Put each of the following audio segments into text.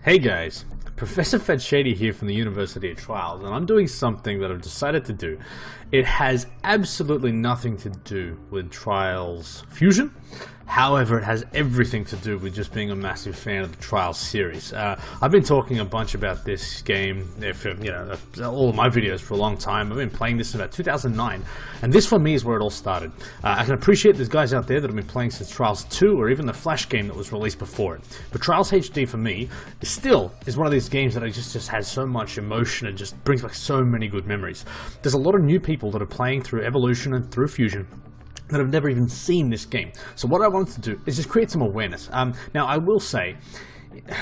Hey guys, Professor Fed Shady here from the University of Trials, and I'm doing something that I've decided to do. It has absolutely nothing to do with Trials Fusion. However, it has everything to do with just being a massive fan of the Trials series. I've been talking a bunch about this game for, all of my videos for a long time. I've been playing this in about 2009, and this for me is where it all started. I can appreciate there's guys out there that have been playing since Trials 2 or even the Flash game that was released before it. But Trials HD for me is one of these games that just has so much emotion and just brings back so many good memories. There's a lot of new people that are playing through Evolution and through Fusion that have never even seen this game. So what I wanted to do is just create some awareness. Now I will say,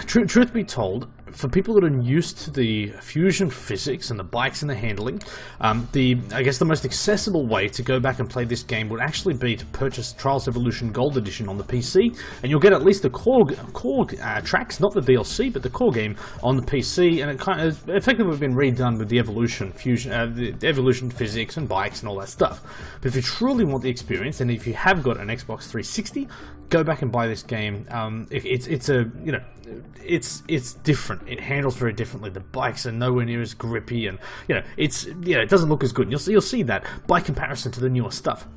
truth be told, for people that are used to the fusion physics and the bikes and the handling, I guess the most accessible way to go back and play this game would actually be to purchase Trials Evolution Gold Edition on the PC, and you'll get at least the core tracks, not the DLC, but the core game on the PC, and it kind of effectively been redone with the Evolution fusion, the Evolution physics and bikes and all that stuff. But if you truly want the experience, and if you have got an Xbox 360, go back and buy this game. It's different. It handles very differently. The bikes are nowhere near as grippy, and it doesn't look as good. And you'll see that by comparison to the newer stuff.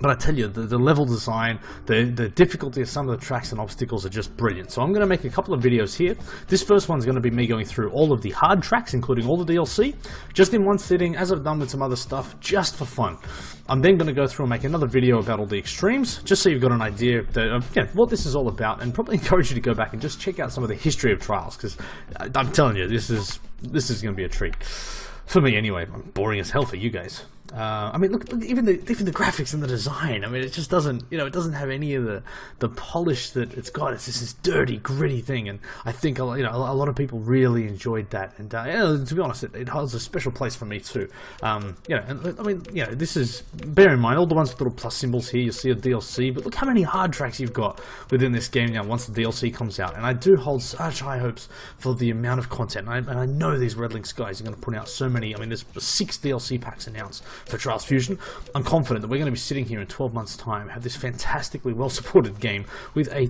But I tell you, the level design, the difficulty of some of the tracks and obstacles are just brilliant. So I'm going to make a couple of videos here. This first one's going to be me going through all of the hard tracks, including all the DLC, just in one sitting, as I've done with some other stuff, just for fun. I'm then going to go through and make another video about all the extremes, just so you've got an idea of what this is all about, and probably encourage you to go back and just check out some of the history of Trials, because I'm telling you, this is going to be a treat. For me, anyway. I'm boring as hell for you guys. I mean, look, even the graphics and the design. I mean, it just doesn't, it doesn't have any of the polish that it's got. It's just this dirty, gritty thing, and I think a lot of people really enjoyed that. And to be honest, it holds a special place for me too. This is, bear in mind all the ones with little plus symbols here. You'll see a DLC, but look how many hard tracks you've got within this game now once the DLC comes out. And I do hold such high hopes for the amount of content. And I know these Red Lynx guys are going to put out so many. I mean, there's 6 DLC packs announced for Trials Fusion. I'm confident that we're going to be sitting here in 12 months' time, have this fantastically well-supported game with a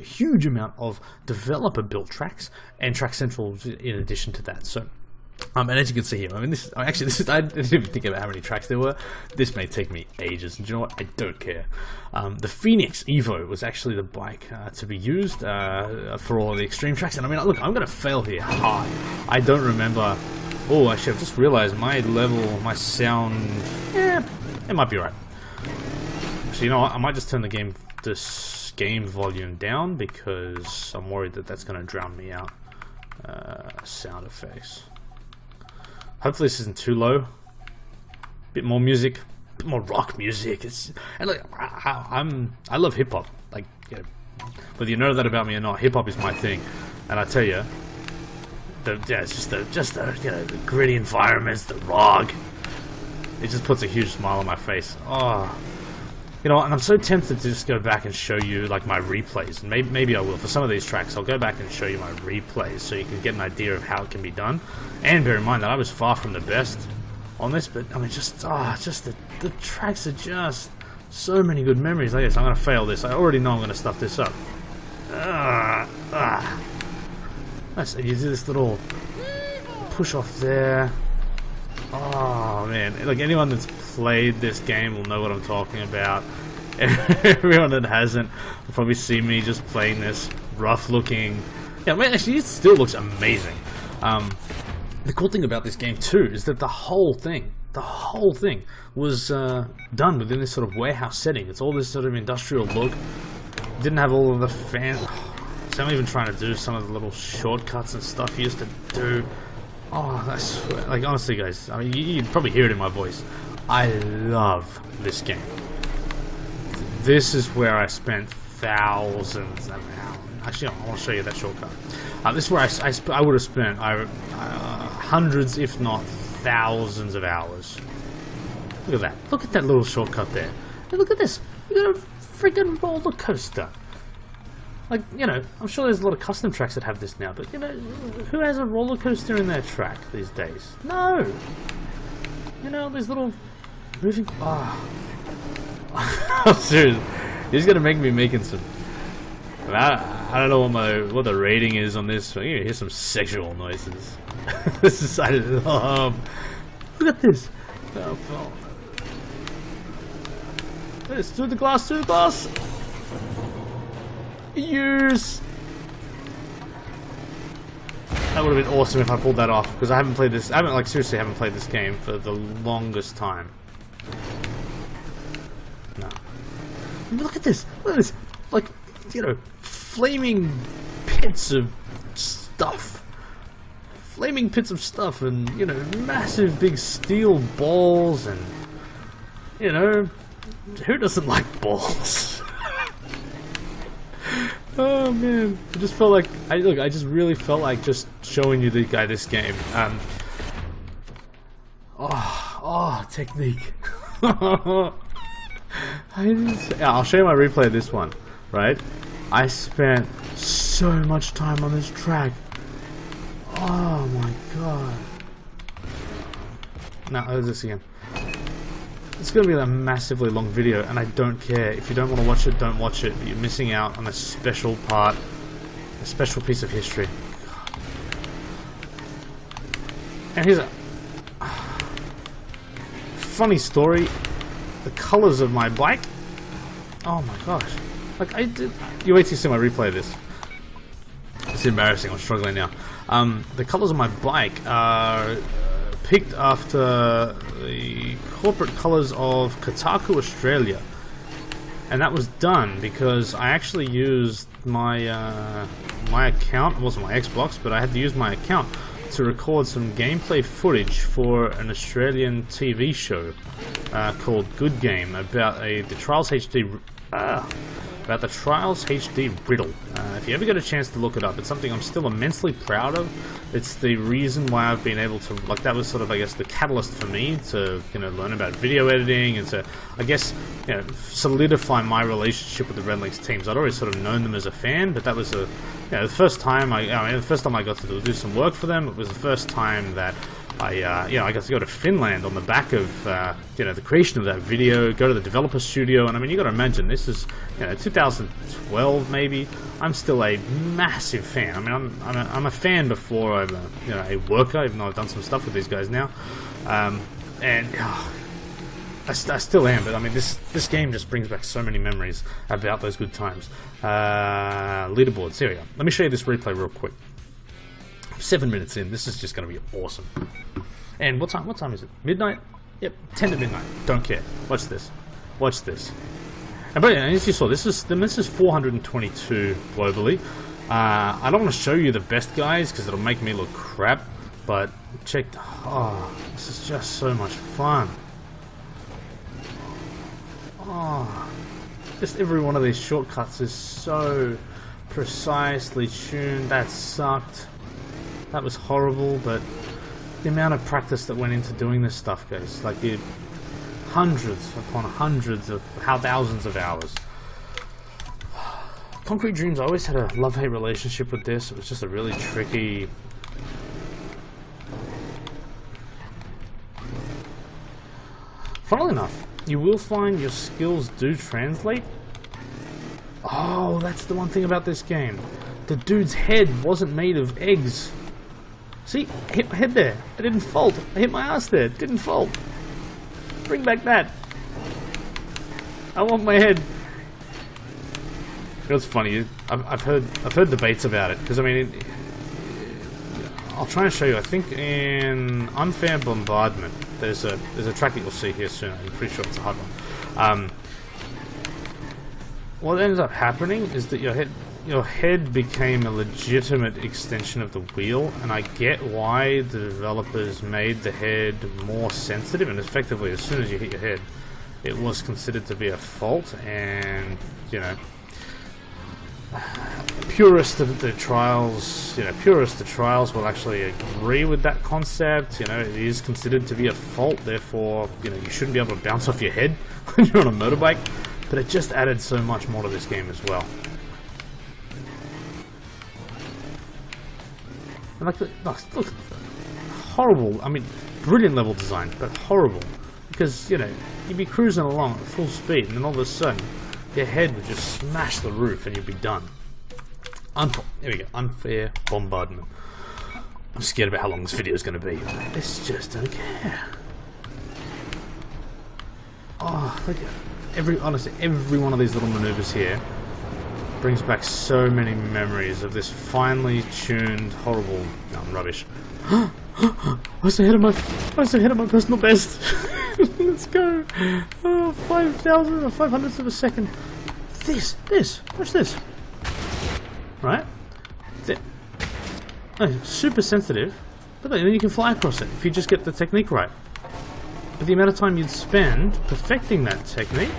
huge amount of developer-built tracks and Track Central in addition to that. So, and as you can see here, I mean, I didn't even think about how many tracks there were. This may take me ages, and you know what? I don't care. The Phoenix Evo was actually the bike to be used for all of the extreme tracks. And I mean, look, I'm going to fail here hard. I don't remember. Oh, actually, I've just realized my sound, it might be right. Actually, you know what? I might just turn the game volume down, because I'm worried that that's going to drown me out. Sound effects. Hopefully this isn't too low. Bit more music, bit more rock music. And like, I love hip hop. Like, whether you know that about me or not, hip hop is my thing. And I tell you, it's just the gritty environments, the rock. It just puts a huge smile on my face. Oh, and I'm so tempted to just go back and show you like my replays. And maybe I will for some of these tracks. I'll go back and show you my replays so you can get an idea of how it can be done. And bear in mind that I was far from the best on this, but I mean, just the tracks are just so many good memories. I guess I'm gonna fail this. I already know I'm gonna stuff this up. Nice. You do this little push off there. Oh man, like anyone that's played this game will know what I'm talking about. Everyone that hasn't will probably see me just playing this rough looking. Yeah, I mean, actually it still looks amazing. The cool thing about this game too is that the whole thing was done within this sort of warehouse setting. It's all this sort of industrial look. Didn't have all of the So I'm even trying to do some of the little shortcuts and stuff you used to do. Oh, I swear. Like, honestly, guys, I mean, you can probably hear it in my voice. I love this game. This is where I spent thousands of hours. Actually, I want to show you that shortcut. This is where I would have spent hundreds, if not thousands of hours. Look at that. Look at that little shortcut there. And look at this. You got a freaking roller coaster. Like, I'm sure there's a lot of custom tracks that have this now, but, who has a roller coaster in their track these days? No! These little moving... Oh. Seriously. He's gonna make me making some I don't know what the rating is on this. But you hear some sexual noises. This is I love. Look at this. Oh, let's do the glass. Years. That would have been awesome if I pulled that off, because I haven't played this. I haven't, like, seriously haven't played this game for the longest time. No. Look at this. Look at this. Like, you know, flaming pits of stuff. Flaming pits of stuff, and, you know, massive big steel balls, and, you know, who doesn't like balls? Oh man, I just felt like I just really felt like just showing you this game. Technique. I'll show you my replay of this one. Right, I spent so much time on this track. Oh my god. Now there's this again. It's going to be a massively long video, and I don't care. If you don't want to watch it, don't watch it. But you're missing out on a special part, a special piece of history. And here's a funny story. The colors of my bike. Oh my gosh. Like, I did. You wait till you see my replay of this. It's embarrassing. I'm struggling now. The colors of my bike are picked after the corporate colours of Kotaku Australia, and that was done because I actually used my my account. It wasn't my Xbox, but I had to use my account to record some gameplay footage for an Australian TV show called Good Game about the Trials HD riddle. If you ever get a chance to look it up, it's something I'm still immensely proud of. It's the reason why I've been able to, like, that was sort of, I guess, the catalyst for me to, you know, learn about video editing and to, I guess, you know, solidify my relationship with the Redlinks teams. I'd already sort of known them as a fan, but that was the first time I got to do some work for them. It was the first time that I got to go to Finland on the back of, the creation of that video, go to the developer studio, and I mean, you got to imagine, this is, 2012 maybe. I'm still a massive fan. I mean, I'm a fan before I'm a worker, even though I've done some stuff with these guys now, I still am. But I mean, this game just brings back so many memories about those good times. Leaderboards. Here we go. Let me show you this replay real quick. 7 minutes in, this is just going to be awesome. And what time is it? Midnight? Yep, 10 to midnight. Don't care. Watch this. Watch this. And but as you saw, this is 422 globally. I don't want to show you the best guys because it'll make me look crap. But check. Oh, this is just so much fun. Oh, just every one of these shortcuts is so precisely tuned. That sucked. That was horrible, but the amount of practice that went into doing this stuff, guys, like hundreds upon hundreds of thousands of hours. Concrete Dreams, I always had a love-hate relationship with this. It was just a really tricky... Funnily enough, you will find your skills do translate. Oh, that's the one thing about this game. The dude's head wasn't made of eggs. See, I hit my head there. I didn't fold. I hit my ass there. It didn't fold. Bring back that. I want my head. You know, it's funny. I've heard debates about it because I mean, I'll try and show you. I think in Unfair Bombardment, there's a track that you'll see here soon. I'm pretty sure it's a hard one. What ends up happening is that your head became a legitimate extension of the wheel, and I get why the developers made the head more sensitive, and effectively as soon as you hit your head it was considered to be a fault. And purists of the trials will actually agree with that concept. It is considered to be a fault, therefore you shouldn't be able to bounce off your head when you're on a motorbike. But it just added so much more to this game as well. And look, horrible. I mean, brilliant level design, but horrible. Because, you'd be cruising along at full speed, and then all of a sudden, your head would just smash the roof and you'd be done. Here we go. Unfair bombardment. I'm scared about how long this video is going to be. It's just don't care. Oh, look at honestly, every one of these little maneuvers here brings back so many memories of this finely tuned, horrible, rubbish. I was ahead of my personal best. Let's go. Oh, 5,000 or 500ths of a second. Watch this. Right? Oh, super sensitive. But then you can fly across it if you just get the technique right. But the amount of time you'd spend perfecting that technique.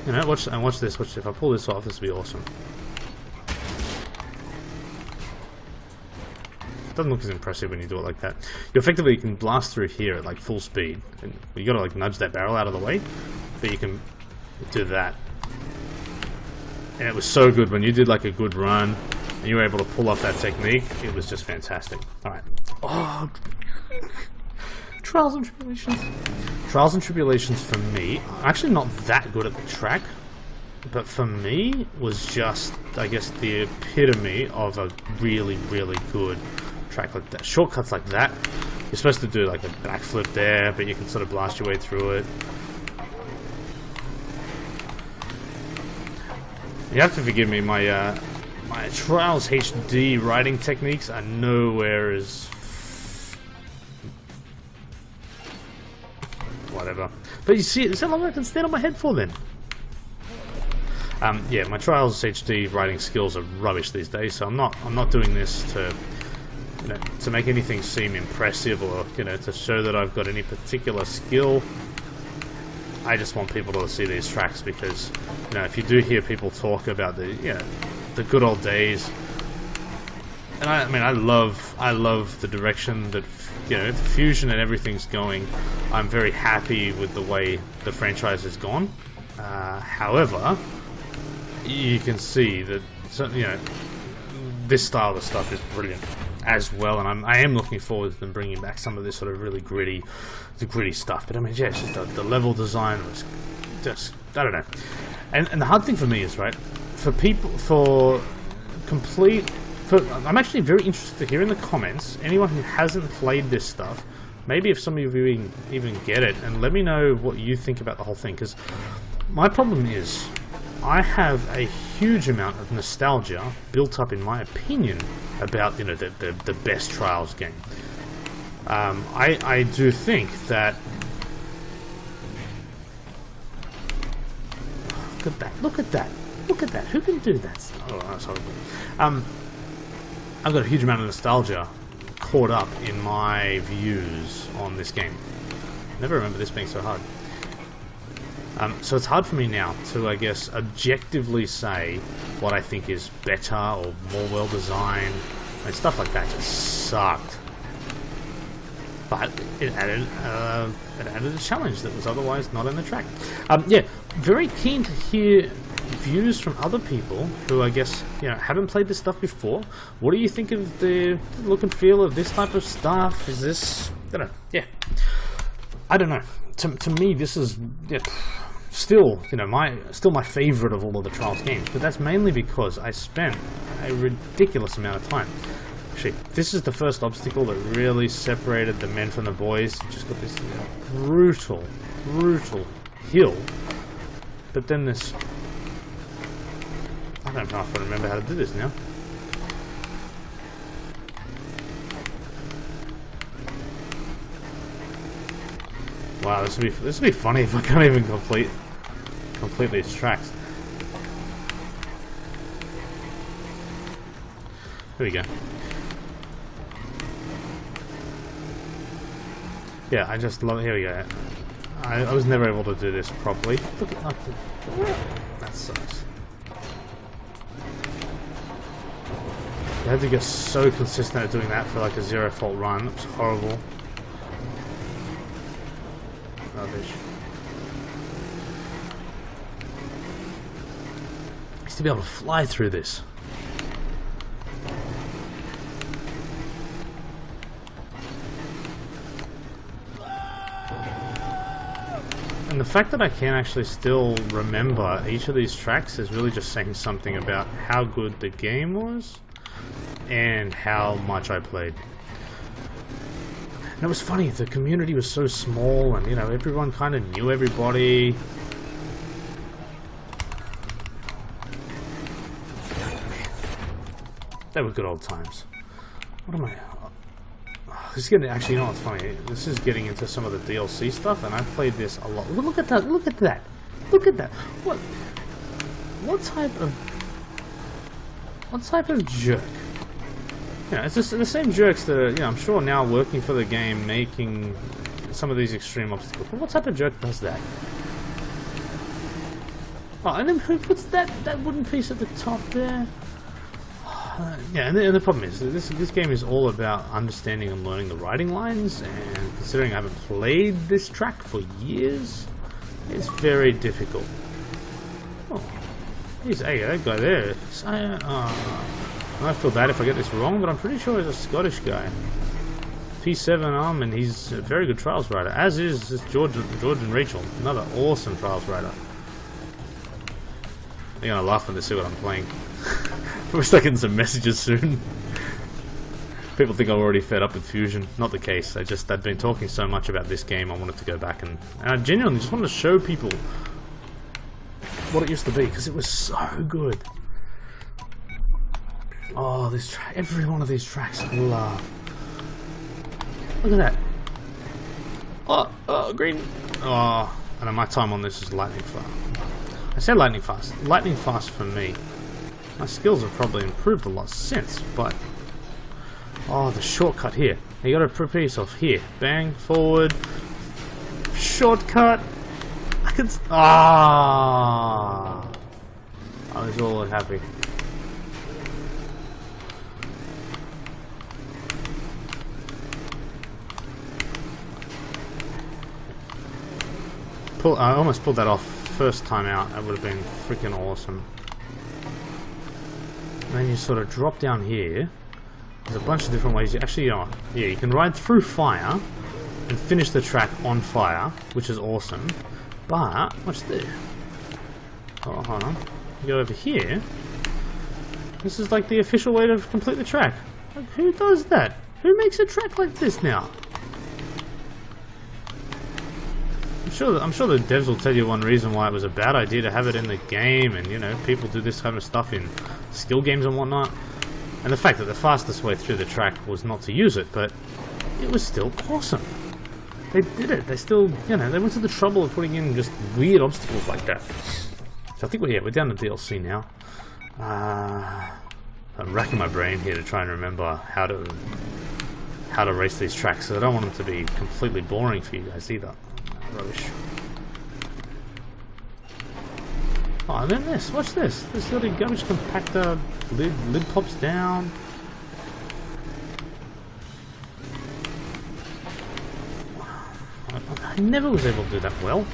You know, watch this. Watch this. If I pull this off, this would be awesome. It doesn't look as impressive when you do it like that. You can blast through here at like full speed. And you gotta like nudge that barrel out of the way. But you can do that. And it was so good when you did like a good run and you were able to pull off that technique. It was just fantastic. Alright. Oh, Trials and Tribulations. Trials and Tribulations for me, I'm actually not that good at the track, but for me was just, I guess, the epitome of a really, really good track like that. Shortcuts like that. You're supposed to do like a backflip there, but you can sort of blast your way through it. You have to forgive me, my my Trials HD riding techniques are nowhere as whatever. But you see, is that long I can stand on my head for then? Yeah, my Trials HD riding skills are rubbish these days, so I'm not doing this to, you know, to make anything seem impressive or, you know, to show that I've got any particular skill. I just want people to see these tracks because, you know, if you do hear people talk about the, you know, the good old days, and I mean, I love the direction that, you know, Fusion and everything's going. I'm very happy with the way the franchise has gone. However, you can see that, you know, this style of stuff is brilliant as well, and I am looking forward to them bringing back some of this sort of really gritty stuff. But I mean, yeah, it's just the level design was just, I don't know. And the hard thing for me is, right, I'm actually very interested to hear in the comments, anyone who hasn't played this stuff, maybe if some of you even get it, and let me know what you think about the whole thing, because my problem is, I have a huge amount of nostalgia built up, in my opinion, about, you know, the best Trials game. I do think that. Look at that! Who can do that? Oh, that's horrible. I've got a huge amount of nostalgia caught up in my views on this game. Never remember this being so hard. So it's hard for me now to, I guess, objectively say what I think is better or more well-designed. And stuff like that just sucked. But it added a challenge that was otherwise not in the track. Yeah, very keen to hear views from other people who, I guess, you know, haven't played this stuff before. What do you think of the look and feel of this type of stuff? Is this, I don't know, yeah. I don't know. To me, this is, yeah, still, you know, my favorite of all of the Trials games, but that's mainly because I spent a ridiculous amount of time. Actually, this is the first obstacle that really separated the men from the boys. You just got this, you know, brutal hill, but then this, I don't know if I remember how to do this now. Wow, this would be funny if I can't even complete these tracks. Here we go. Yeah, I just love it. Here we go. I was never able to do this properly. Look at that sucks. I had to get so consistent at doing that for like a zero fault run. It was horrible. Rubbish. I used to be able to fly through this. And the fact that I can actually still remember each of these tracks is really just saying something about how good the game was and how much I played. And it was funny, the community was so small and, you know, everyone kind of knew everybody. They were good old times. What am I... This is getting, actually, you know what's funny? This is getting into some of the DLC stuff, and I played this a lot. Look at that! Look at that! Look at that! What type of jerk? You know, it's just the same jerks that are, you know, I'm sure now working for the game, making some of these extreme obstacles. But what type of jerk does that? Oh, and then who puts that wooden piece at the top there? Yeah, and the problem is this game is all about understanding and learning the riding lines, and considering I haven't played this track for years, it's very difficult. Oh, he's that guy there. I feel bad if I get this wrong, but I'm pretty sure he's a Scottish guy. P7 arm, and he's a very good Trials rider, as is this George and Rachel, another awesome Trials rider. They're gonna laugh when they see what I'm playing. We're stuck in some messages soon. People think I'm already fed up with Fusion. Not the case. I'd been talking so much about this game, I wanted to go back and I genuinely just wanted to show people what it used to be, because it was so good. Oh, this track, every one of these tracks I love. Look at that. Oh, green. Oh, and my time on this is lightning fast. I said lightning fast. Lightning fast for me. My skills have probably improved a lot since, but... Oh, the shortcut here. You gotta prepare yourself here. Bang, forward. Shortcut. I can... Ah! I was all happy. I almost pulled that off first time out. That would have been freaking awesome. And then you sort of drop down here. There's a bunch of different ways. You actually, yeah, you can ride through fire and finish the track on fire, which is awesome. But watch this. Oh, hold on. You go over here. This is like the official way to complete the track. Like, who does that? Who makes a track like this now? I'm sure the devs will tell you one reason why it was a bad idea to have it in the game, and you know, people do this kind of stuff in skill games and whatnot. And the fact that the fastest way through the track was not to use it, but it was still awesome. They did it. They still, you know, they went to the trouble of putting in just weird obstacles like that. So I think we're down to DLC now. I'm racking my brain here to try and remember how to race these tracks, so I don't want them to be completely boring for you guys either. Rubbish. Oh, and then this. Watch this. This little garbage compactor lid pops down. I never was able to do that well.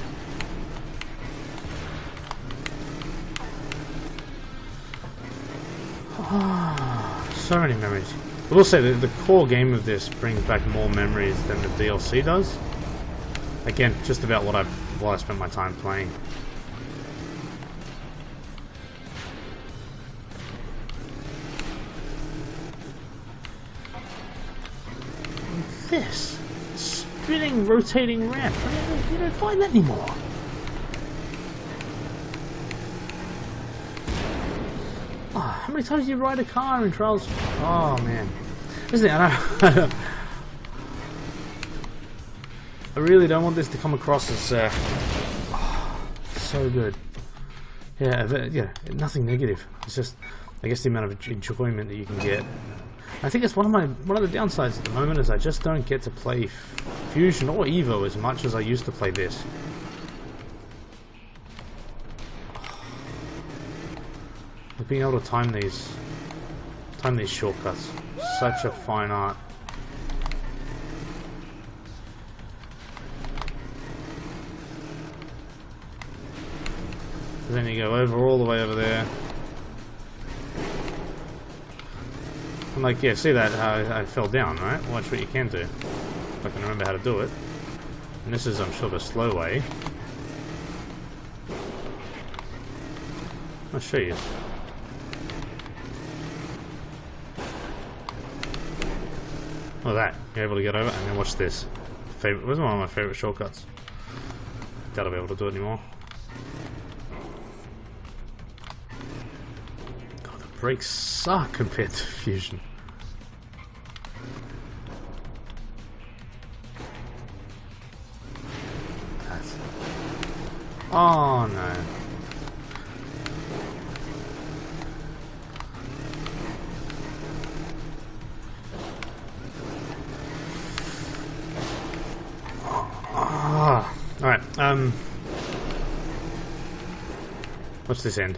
Oh, so many memories. I will say that the core game of this brings back more memories than the DLC does. Again, just about what I spent my time playing. This spinning, rotating ramp. You don't find that anymore. Oh, how many times do you ride a car in Trials? Oh man, isn't it? I really don't want this to come across as so good. Yeah, nothing negative. It's just, I guess, the amount of enjoyment that you can get. I think it's one of the downsides at the moment is I just don't get to play Fusion or Evo as much as I used to play this. Being able to time these shortcuts, such a fine art. So then you go all the way over there. I'm like, yeah, see that? I fell down, right? Watch what you can do. If I can remember how to do it. And this is, I'm sure, the slow way. I'll show you. Oh, that. You're able to get over, and then watch this. Favorite. This is one of my favorite shortcuts. Doubt I'll be able to do it anymore. God, the brakes suck compared to Fusion. That's... Oh no. Alright, what's this end?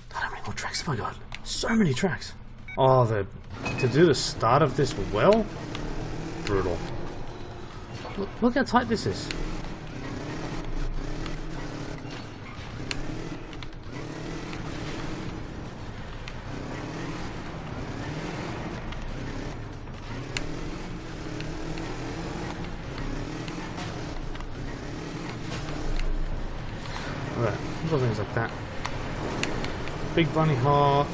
God, how many more tracks have I got? So many tracks! Oh, to do the start of this well? Brutal. Look how tight this is. Alright, little things like that. Big bunny heart.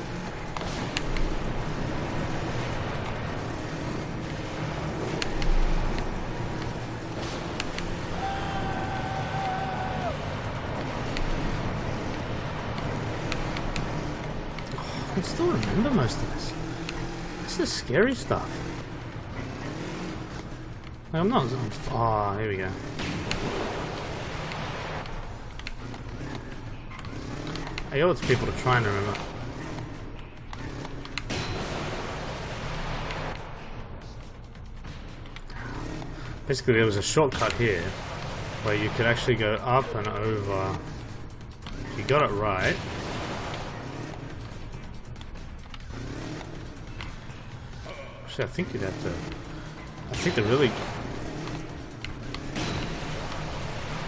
I can still remember most of this. This is scary stuff. Like, I'm not. Ah, here we go. I owe it to people to try and remember. Basically, there was a shortcut here where you could actually go up and over. If you got it right. Actually, I think you'd have to. I think they really.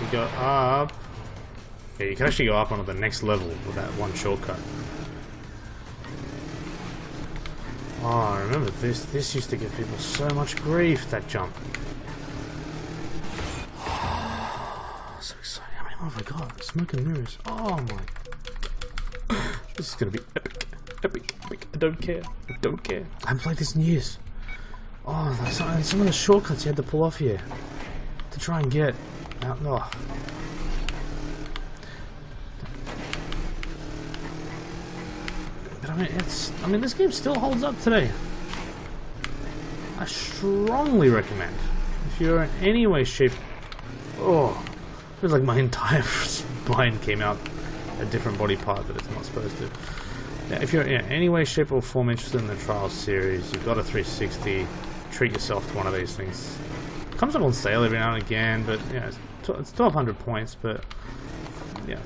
You go up. Yeah, you can actually go up onto the next level with that one shortcut. Oh, I remember this. This used to give people so much grief, that jump. So exciting. How many more have I got? Smoke and mirrors. Oh my. This is gonna be epic. Epic. Epic. I don't care. I don't care. I haven't played this in years. Oh, some of the shortcuts you had to pull off here to try and get out. Oh. I mean, this game still holds up today. I strongly recommend. If you're in any way, shape... Oh, it was like my entire spine came out a different body part that it's not supposed to. Yeah, if you're in any way, shape, or form interested in the Trials series, you've got a 360, treat yourself to one of these things. It comes up on sale every now and again, but yeah, it's 1,200 points, but yeah,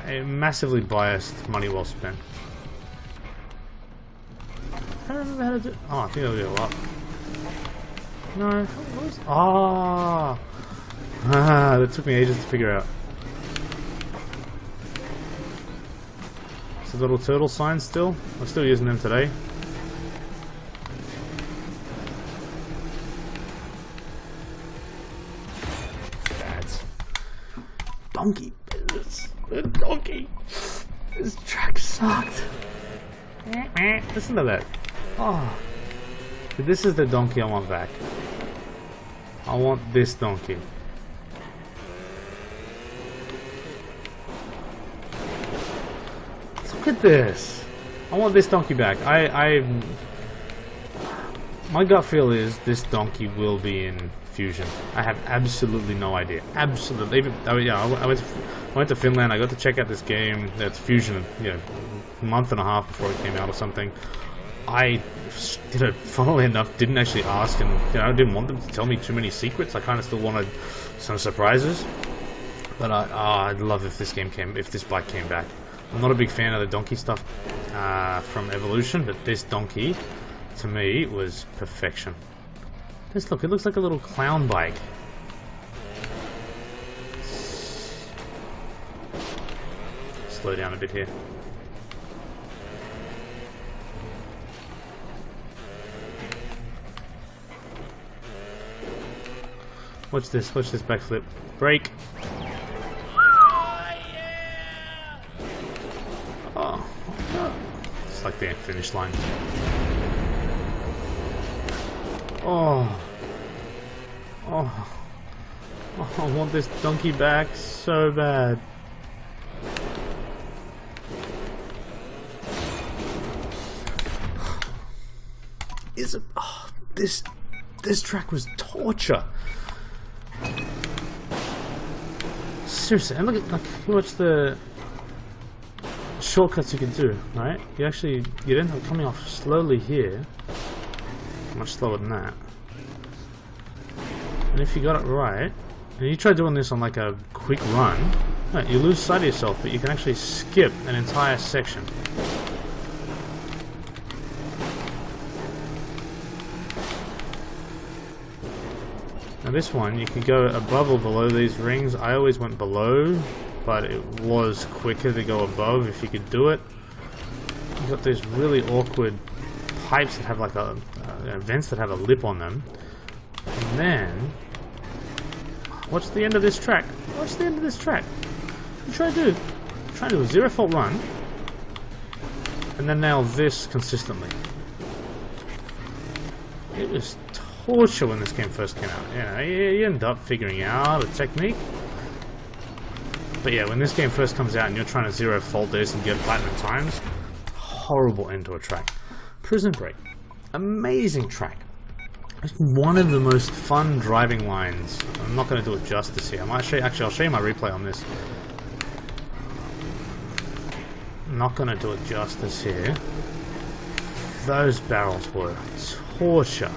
a massively biased, money well spent. I don't remember how to do. Oh, I think I'll do a lot. No, what was? Ah, that took me ages to figure out. It's a little turtle sign still. I'm still using them today. That's donkey business. The donkey. This track sucked. Listen to that. Oh, this is the donkey I want back. I want this donkey. Look at this. I want this donkey back. My gut feel is this donkey will be in Fusion. I have absolutely no idea. Absolutely. Even, yeah, I went to Finland. I got to check out this game. That's Fusion. You know, a month and a half before it came out or something. I, funnily enough, didn't actually ask, and I didn't want them to tell me too many secrets. I kind of still wanted some surprises. But I'd love if this bike came back. I'm not a big fan of the donkey stuff from Evolution, but this donkey, to me, was perfection. Just look, it looks like a little clown bike. Slow down a bit here. Watch this backflip. Brake. like the finish line. Oh. Oh. Oh, I want this donkey back so bad. This track was torture. Seriously, and look at, like, watch the shortcuts you can do, right? You'd end up coming off slowly here. Much slower than that. And if you got it right, and you try doing this on like a quick run, right, you lose sight of yourself, but you can actually skip an entire section. Now this one, you can go above or below these rings. I always went below, but it was quicker to go above if you could do it. You've got these really awkward pipes that have like vents that have a lip on them. And then, what's the end of this track? What's the end of this track? What you try to do? Try to do a zero fault run, and then nail this consistently. It was torture when this game first came out. You know, you end up figuring out a technique. But yeah, when this game first comes out and you're trying to zero fault this and get platinum times, horrible end to a track. Prison Break, amazing track. It's one of the most fun driving lines. I'm not going to do it justice here. I might show you, actually, I'll show you my replay on this. I'm not going to do it justice here. Those barrels were torture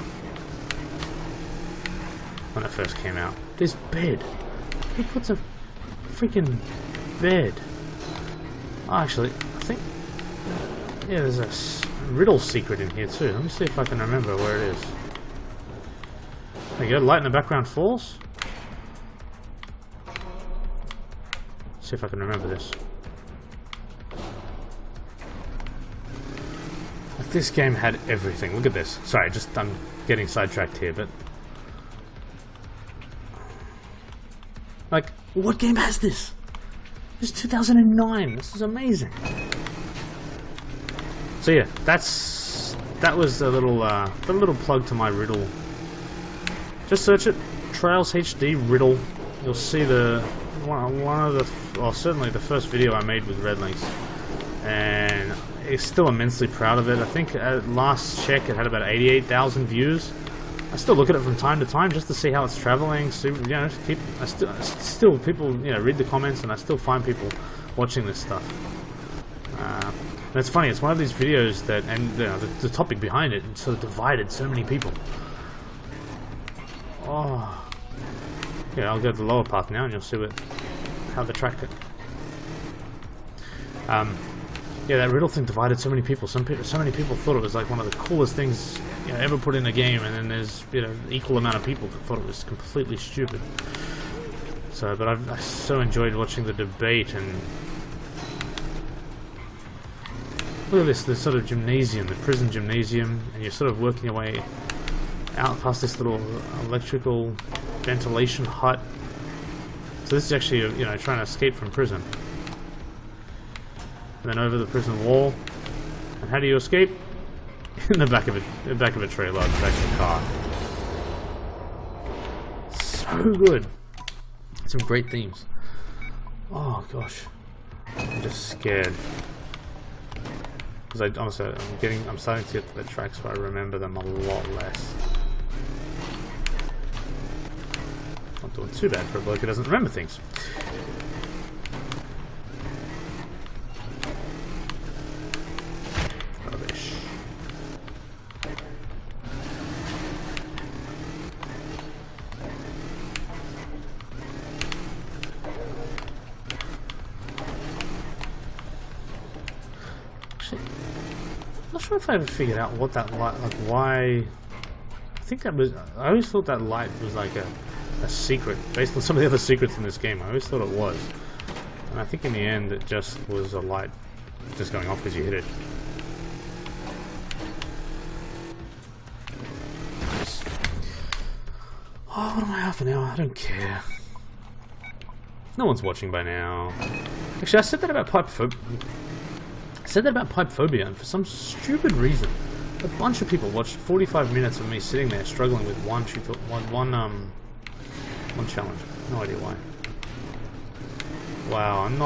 when it first came out. This bed. Who puts a freaking bed? Oh, actually, I think... yeah, there's a riddle secret in here too. Let me see if I can remember where it is. There you go, light in the background falls. See if I can remember this. Like, this game had everything. Look at this. Sorry, I'm getting sidetracked here, but... like, what game has this? This is 2009. This is amazing. So yeah, that was a little plug to my riddle. Just search it, Trails HD riddle. You'll see certainly the first video I made with Redlinks, and it's still immensely proud of it. I think at last check it had about 88,000 views. I still look at it from time to time just to see how it's traveling. So, you know, still people, you know, read the comments, and I still find people watching this stuff. And it's funny, it's one of these videos that, and you know, the topic behind it sort of divided so many people. Oh, yeah, I'll go to the lower path now, and you'll see how the track. Yeah, that riddle thing divided so many people. So many people thought it was like one of the coolest things, you know, ever put in a game, and then there's, you know, equal amount of people that thought it was completely stupid. So, but I so enjoyed watching the debate. And look at this sort of gymnasium, the prison gymnasium, and you're sort of working your way out past this little electrical ventilation hut. So this is actually, you know, trying to escape from prison. And then over the prison wall. And how do you escape? In the back of a trailer, the back of a car. So good. Some great themes. Oh gosh, I'm just scared because honestly, I'm starting to get to the tracks where I remember them a lot less. Not doing too bad for a bloke who doesn't remember things. Rubbish. Actually, I'm not sure if I ever figured out what that light, like why. I think that was. I always thought that light was like a secret, based on some of the other secrets in this game. I always thought it was, and I think in the end it just was a light just going off because you hit it. Nice. Oh, what am I half an hour? I don't care. No one's watching by now. Actually, I said that about said that about Pipe Phobia, and for some stupid reason, a bunch of people watched 45 minutes of me sitting there struggling with one challenge. No idea why. Wow, I'm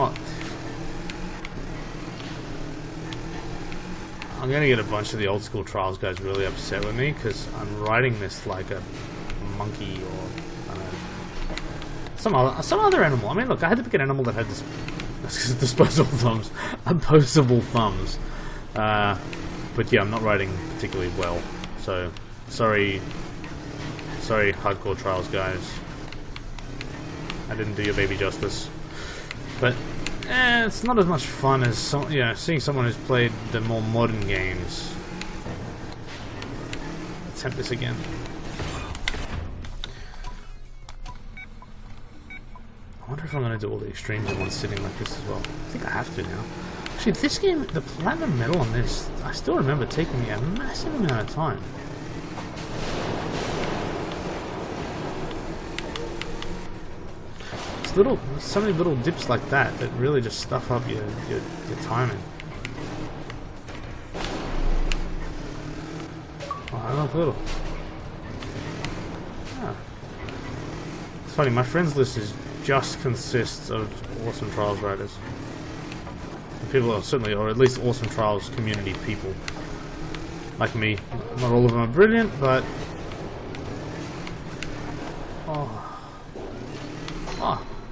gonna get a bunch of the old school Trials guys really upset with me because I'm riding this like a monkey or I don't know, some other animal. I mean, look, I had to pick an animal that had this disposable thumbs, opposable thumbs. But yeah, I'm not riding particularly well. So sorry, hardcore Trials guys. I didn't do your baby justice. But it's not as much fun as seeing someone who's played the more modern games. Attempt this again. I wonder if I'm going to do all the extremes in one sitting like this as well. I think I have to now. Actually, this game, the platinum medal on this, I still remember taking me a massive amount of time. So many little dips like that that really just stuff up your timing. Oh, I love little. Ah. It's funny, my friends list just consists of awesome Trials riders. People are certainly, or at least awesome Trials community people. Like me. Not all of them are brilliant, but...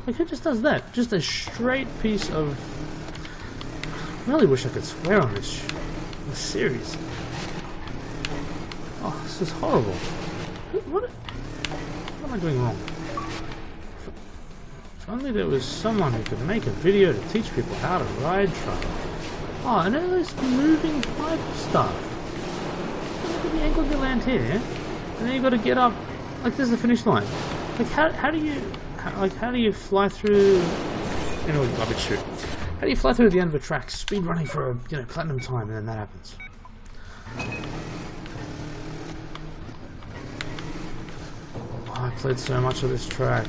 Like, who just does that? Just a straight piece of... I really wish I could swear on this series. Oh, this is horrible. What am I doing wrong? If only there was someone who could make a video to teach people how to ride Trials. Oh, and all this moving pipe stuff. Look at the angle you land here, and then you got to get up. Like, there's the finish line. Like, how do you fly through? You know, garbage chute. How do you fly through the end of a track, speed running for a platinum time, and then that happens? Oh, I played so much of this track.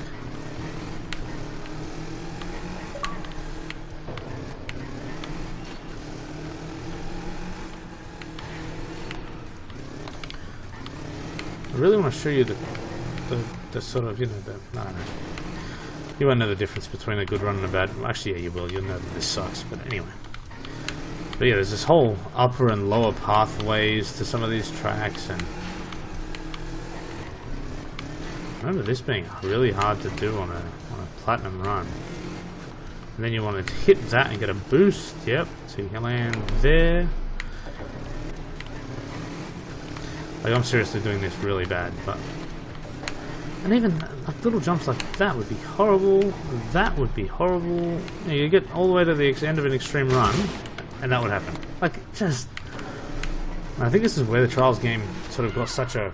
I really want to show you the sort of, I don't know. You won't know the difference between a good run and a bad. Actually, yeah, you will. You'll know that this sucks. But anyway. But yeah, there's this whole upper and lower pathways to some of these tracks, and I remember this being really hard to do on a platinum run. And then you want to hit that and get a boost. Yep. So you can land there. Like, I'm seriously doing this really bad, but... And even like little jumps like that would be horrible. That would be horrible. You get all the way to the end of an extreme run, and that would happen. Like, just... I think this is where the Trials game sort of got such a...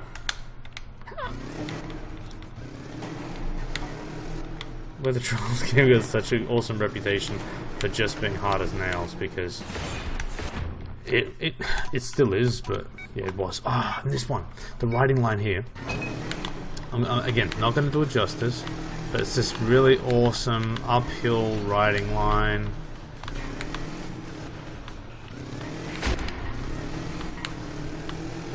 Where the Trials game got such an awesome reputation for just being hard as nails, because... It still is, but yeah, it was. Ah, and this one, the riding line here. I'm again not going to do it justice, but it's this really awesome uphill riding line.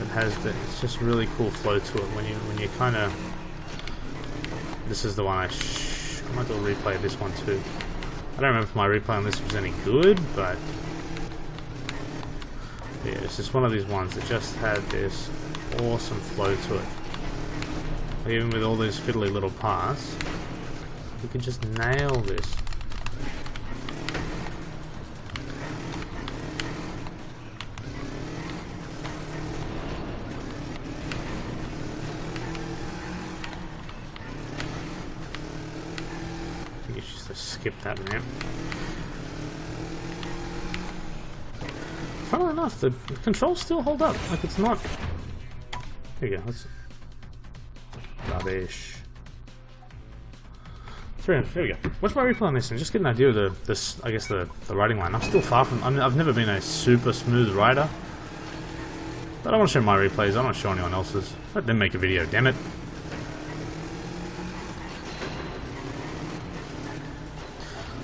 It has it's just really cool flow to it when you kind of. This is the one I might do a replay of this one too. I don't remember if my replay on this was any good, but. Yeah, it's just one of these ones that just had this awesome flow to it. Even with all these fiddly little parts, you can just nail this. I think it's just to skip that ramp. Funnily enough, the controls still hold up. Like, it's not... Here you go. Let's... Rubbish. So, here we go. Watch my replay on this and just get an idea of the riding line. I'm still far from... I've never been a super smooth rider. But I want to show my replays. I don't want to show anyone else's. Let them make a video, damn it.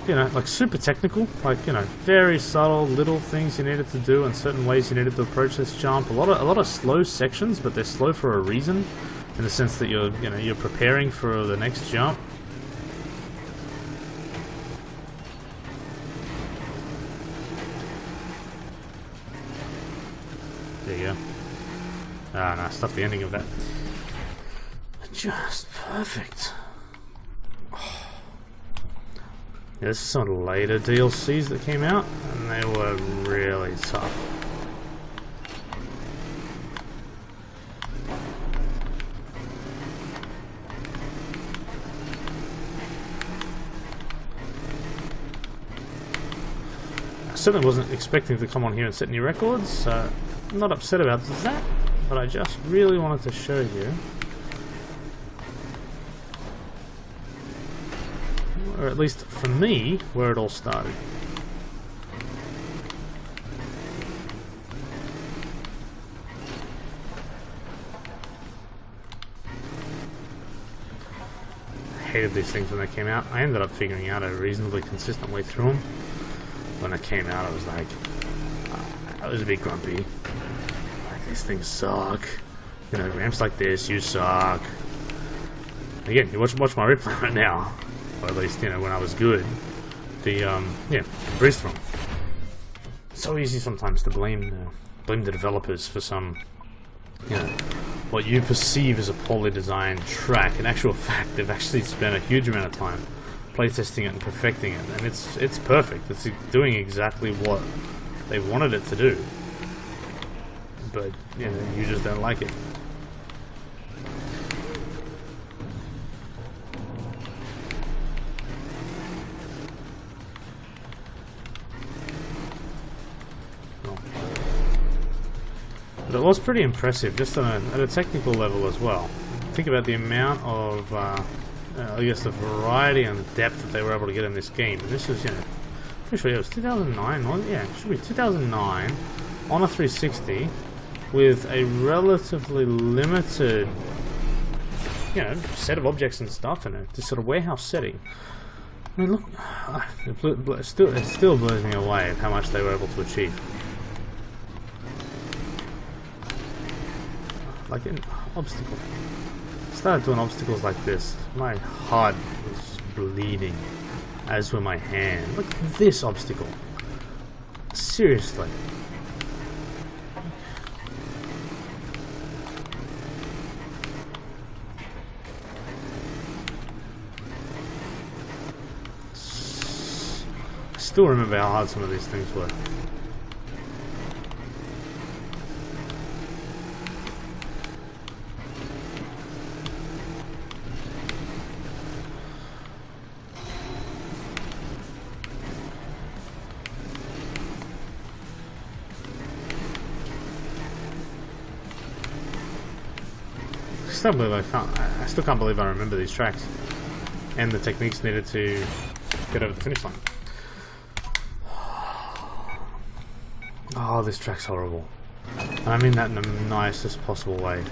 you know, like super technical, like, you know, very subtle little things you needed to do and certain ways you needed to approach this jump. A lot of slow sections, but they're slow for a reason, in the sense that you're preparing for the next jump. There you go. Ah, no, stuff the ending of that. Just perfect. Yeah, this is some of the later DLCs that came out, and they were really tough. I certainly wasn't expecting to come on here and set new records, so I'm not upset about that, but I just really wanted to show you, or at least for me, where it all started. I hated these things when they came out. I ended up figuring out a reasonably consistent way through them. When it came out, I was like, I was a bit grumpy. Like, these things suck. You know, ramps like this, you suck. Again, you watch my replay right now. Or at least, you know, when I was good. Yeah, breeze through them. So easy sometimes to blame the developers for some, you know, what you perceive as a poorly designed track. In actual fact, they've actually spent a huge amount of time playtesting it and perfecting it, and it's perfect. It's doing exactly what they wanted it to do. But, you know, you just don't like it. But it was pretty impressive, just at a technical level as well. Think about the amount of, I guess, the variety and depth that they were able to get in this game. And this was, you know, pretty sure it was 2009, yeah, it should be 2009, on a 360, with a relatively limited, you know, set of objects and stuff in it, this sort of warehouse setting. I mean, look, it still blows me away at how much they were able to achieve. Like an obstacle. Started doing obstacles like this. My heart was bleeding, as were my hand. Look at this obstacle. Seriously. I still remember how hard some of these things were. I still can't believe I remember these tracks and the techniques needed to get over the finish line. Oh, this track's horrible. And I mean that in the nicest possible way.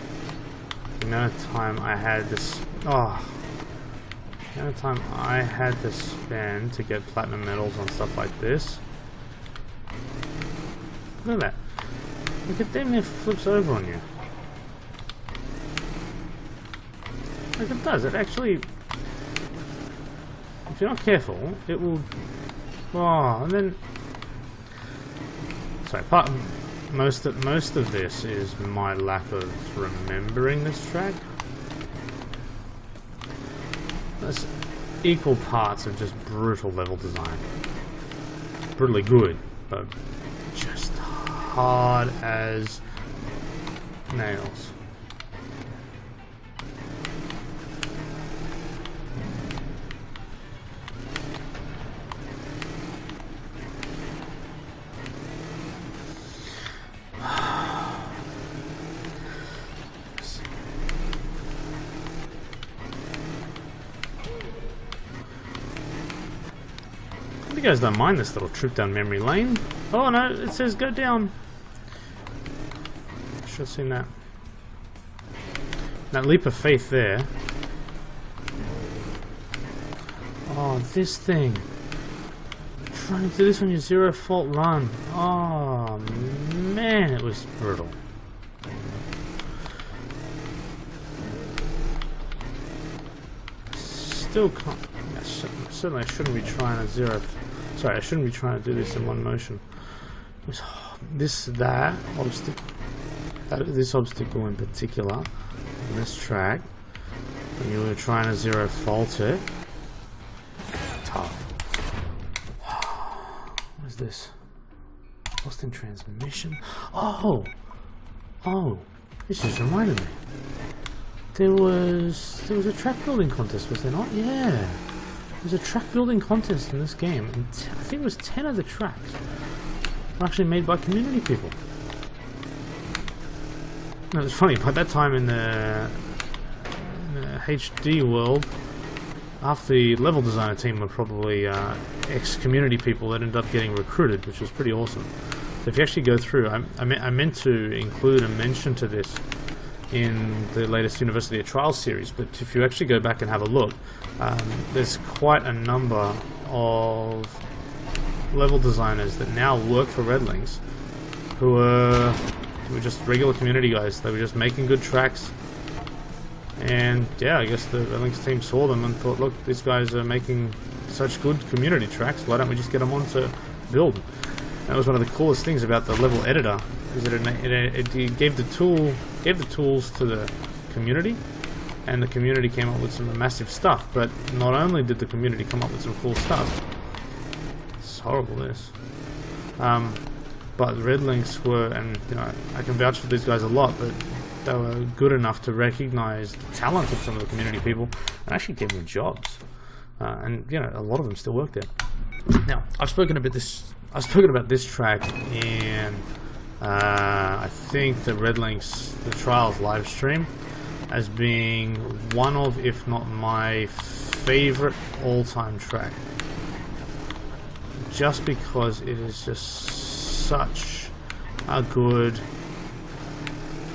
The amount of time I had this. Oh, the amount of time I had to spend to get platinum medals on stuff like this. Look at that. Look, it damn near flips over on you. Like it does, it actually, if you're not careful, it will, oh, and then, sorry, most of this is my lack of remembering this track. There's equal parts of just brutal level design. Brutally good, but just hard as nails. You guys don't mind this little trip down memory lane. Oh no, it says go down. Should have seen that. That leap of faith there. Oh, this thing. trying to do this on your zero fault run. Oh man, it was brutal. Still can't. Certainly, I shouldn't be trying a zero. Sorry, I shouldn't be trying to do this in one motion. This obstacle, this obstacle in particular, on this track, when you were trying to zero fault it, tough. What is this? Lost in transmission. Oh, this just reminded me. There was a track building contest, was there not? Yeah, there was a track building contest in this game, and I think it was 10 of the tracks were actually made by community people. No, it's funny. By that time in the HD world, half the level designer team were probably ex-community people that ended up getting recruited, which was pretty awesome. So if you actually go through, I meant to include a mention to this in the latest University of Trials series, but if you actually go back and have a look, there's quite a number of level designers that now work for Redlings who were just regular community guys. They were just making good tracks, and yeah, I guess the Redlings team saw them and thought, look, these guys are making such good community tracks, why don't we just get them on to build? That was one of the coolest things about the level editor, is that it gave the tools to the community, and the community came up with some massive stuff. But not only did the community come up with some cool stuff, it's horrible this, but Redlings were, and you know, I can vouch for these guys a lot, but they were good enough to recognize the talent of some of the community people and actually give them jobs, and you know, a lot of them still work there. Now, I've spoken about this track in I think the the Trials live stream as being one of, if not my favorite all-time track, just because it is just such a good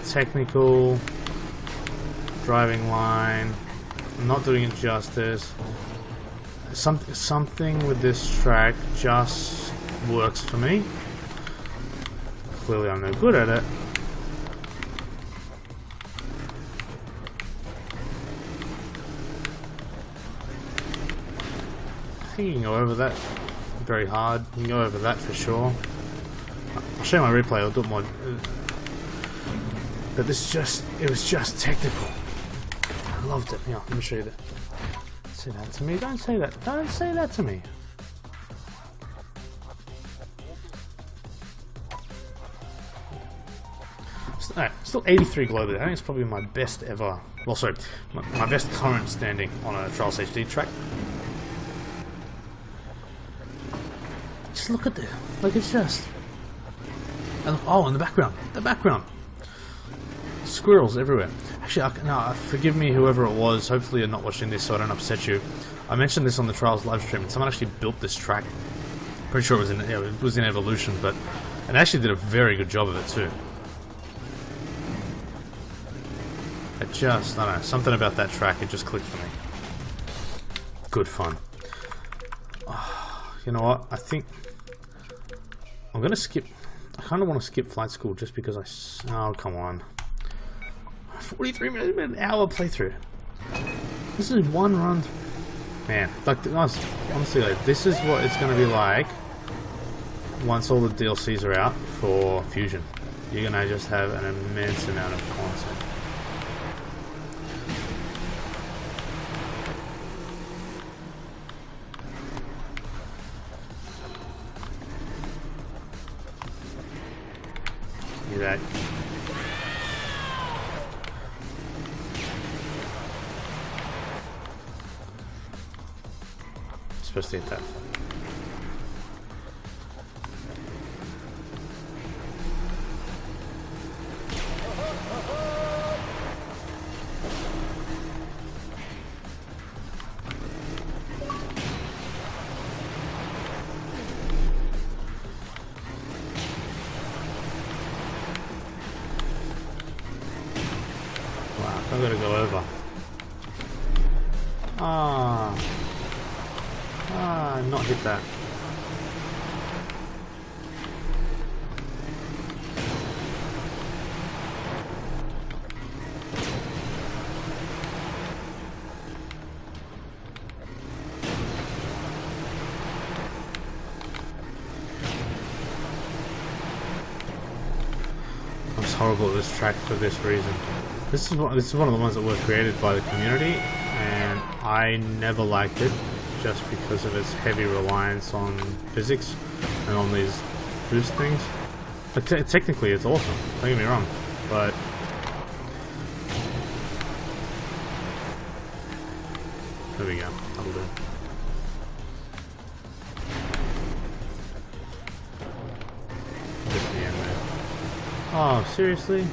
technical driving line. I'm not doing it justice. Something with this track just works for me. Clearly I'm no good at it. I think you can go over that very hard. You can go over that for sure. I'll show you my replay, I'll do it more. But it was just technical. I loved it. Yeah, let me show you that. Say that to me. Don't say that. Don't say that to me. Alright, still 83 globally. I think it's probably my best ever. Well, sorry, my best current standing on a Trials HD track. Just look at this. Like, it's just. And look, oh, in the background. The background. Squirrels everywhere. Actually, forgive me, whoever it was. Hopefully, you're not watching this, so I don't upset you. I mentioned this on the Trials live stream, and someone actually built this track. Pretty sure it was in Evolution, but it actually did a very good job of it too. I don't know, something about that track, it just clicked for me. Good fun. Oh, you know what? I think I'm gonna skip. I kind of want to skip flight school just because oh, come on. 43 minutes, an hour playthrough. This is one run. Man, like, honestly, like, this is what it's going to be like once all the DLCs are out for Fusion. You're going to just have an immense amount of content. That. Supposed to hit that. I've got to go over. Not hit that. horrible at this track for this reason. This is one of the ones that were created by the community, and I never liked it just because of its heavy reliance on physics and on these boost things. But technically it's awesome, don't get me wrong, but there we go, that'll do. Just the end there. Oh, seriously?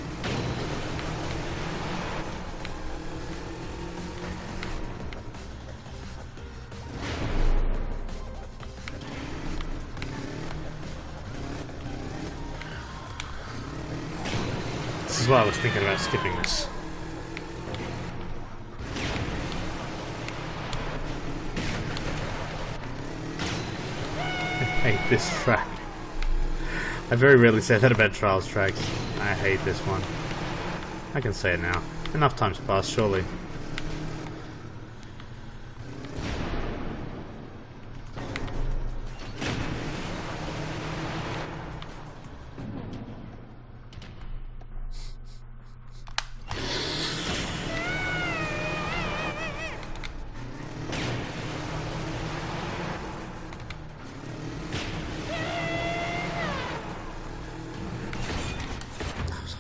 This is why I was thinking about skipping this. I hate this track. I very rarely say that about Trials tracks. I hate this one. I can say it now. Enough time's passed, surely.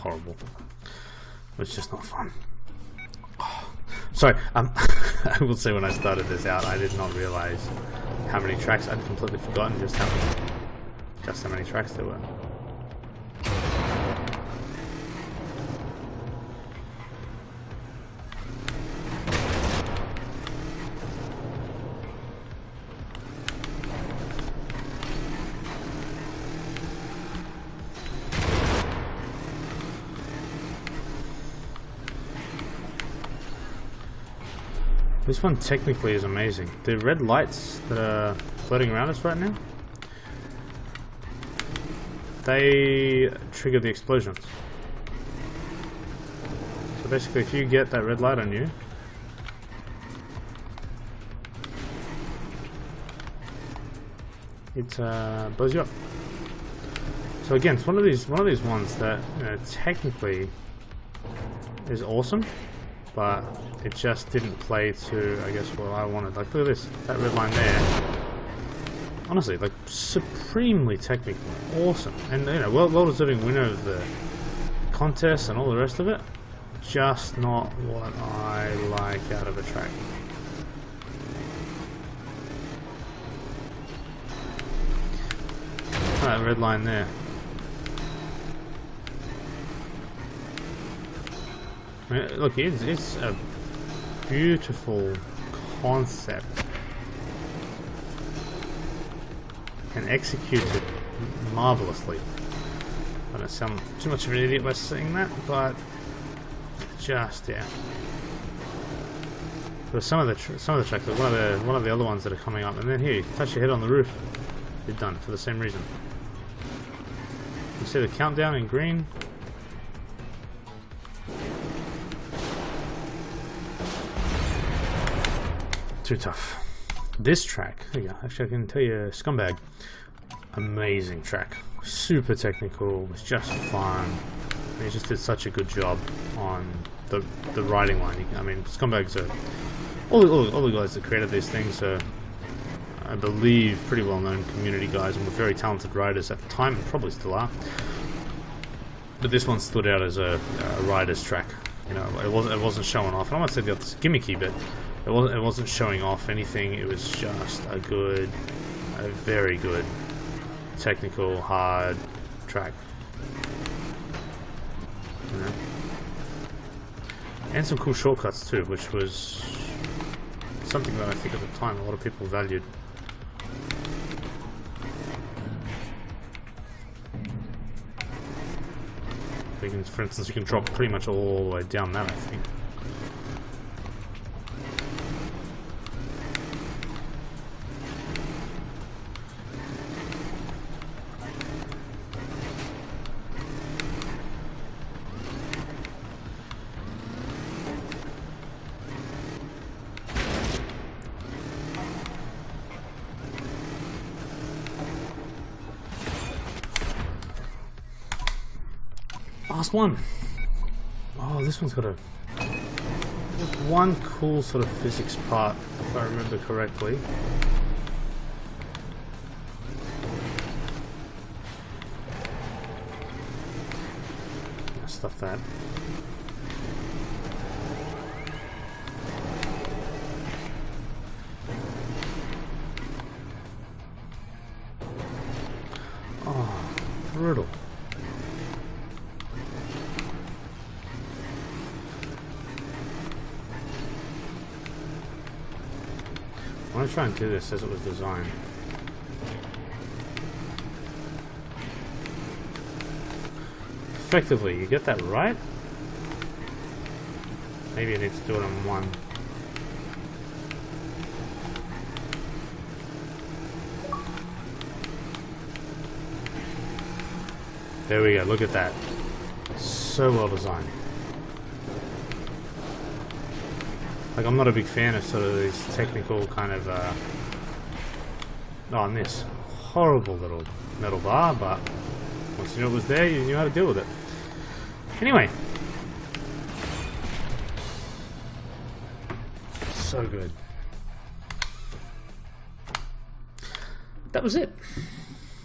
Horrible. It's just not fun. Oh, sorry, I will say when I started this out, I did not realize how many tracks. I'd completely forgotten just how many tracks there were. This one technically is amazing. The red lights that are floating around us right now, they trigger the explosions. So basically if you get that red light on you, it blows you up. So again, it's one of these ones that, you know, technically is awesome, but it just didn't play to, I guess, what I wanted. Like, look at this, that red line there. Honestly, like, supremely technical, awesome, and you know, well-deserving winner of the contest and all the rest of it. Just not what I like out of a track. That red line there. I mean, look, it's a beautiful concept and executed marvelously. I don't sound too much of an idiot by saying that, but just yeah. But some of the tracks, like one of the other ones that are coming up, and then here, you touch your head on the roof, you're done for the same reason. You see the countdown in green. Too tough. This track, there you go. Actually, I can tell you, Scumbag, amazing track, super technical, was just fun. He just did such a good job on the riding line. I mean, Scumbags are all the guys that created these things are, I believe, pretty well-known community guys and were very talented riders at the time, and probably still are. But this one stood out as a rider's track. You know, it wasn't showing off. And I won't say it's gimmicky, but it wasn't showing off anything. It was just a very good, technical, hard track. You know? And some cool shortcuts too, which was something that I think at the time a lot of people valued. For instance, you can drop pretty much all the way down that, I think. last one. Oh, this one's got one cool sort of physics part, if I remember correctly. Stuff that. Oh, brutal. I want to try and do this as it was designed. Effectively, you get that right? Maybe I need to do it on one. There we go, look at that. So well designed. Like, I'm not a big fan of sort of these technical kind of, oh, and this horrible little metal bar, but once you knew it was there, you knew how to deal with it. Anyway. So good. That was it.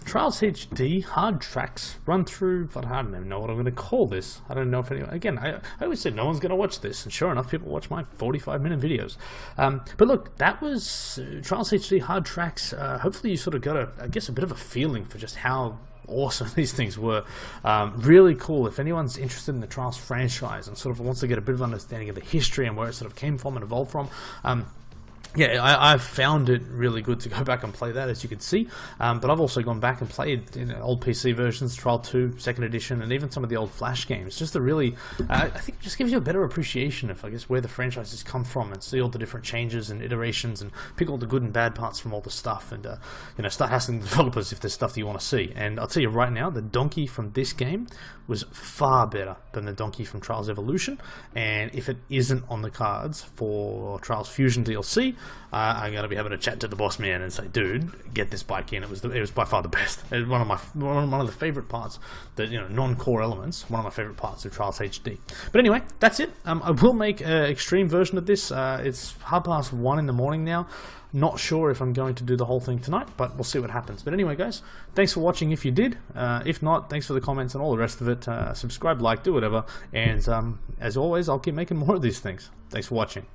Trials HD hard tracks run through, but I don't even know what I'm going to call this. I don't know if anyone. Again, I always said no one's going to watch this, and sure enough, people watch my 45-minute videos. But look, that was Trials HD hard tracks. Hopefully, you sort of got I guess, a bit of a feeling for just how awesome these things were. Really cool. If anyone's interested in the Trials franchise and sort of wants to get a bit of understanding of the history and where it sort of came from and evolved from, yeah, I've found it really good to go back and play that, as you can see. But I've also gone back and played old PC versions, Trial 2, 2nd edition, and even some of the old Flash games. Just to really, I think it just gives you a better appreciation of, I guess, where the franchise has come from, and see all the different changes and iterations, and pick all the good and bad parts from all the stuff, and start asking the developers if there's stuff that you want to see. And I'll tell you right now, the Donkey from this game was far better than the Donkey from Trials Evolution. And if it isn't on the cards for Trials Fusion DLC, I'm going to be having a chat to the boss man and say, dude, get this bike in. It was by far the best. It was one of the favorite parts, the non-core elements. One of my favorite parts of Trials HD. But anyway, that's it. I will make an extreme version of this. It's 1:30 in the morning now. Not sure if I'm going to do the whole thing tonight, but we'll see what happens. But anyway, guys, thanks for watching if you did. If not, thanks for the comments and all the rest of it. Subscribe, like, do whatever. And as always, I'll keep making more of these things. Thanks for watching.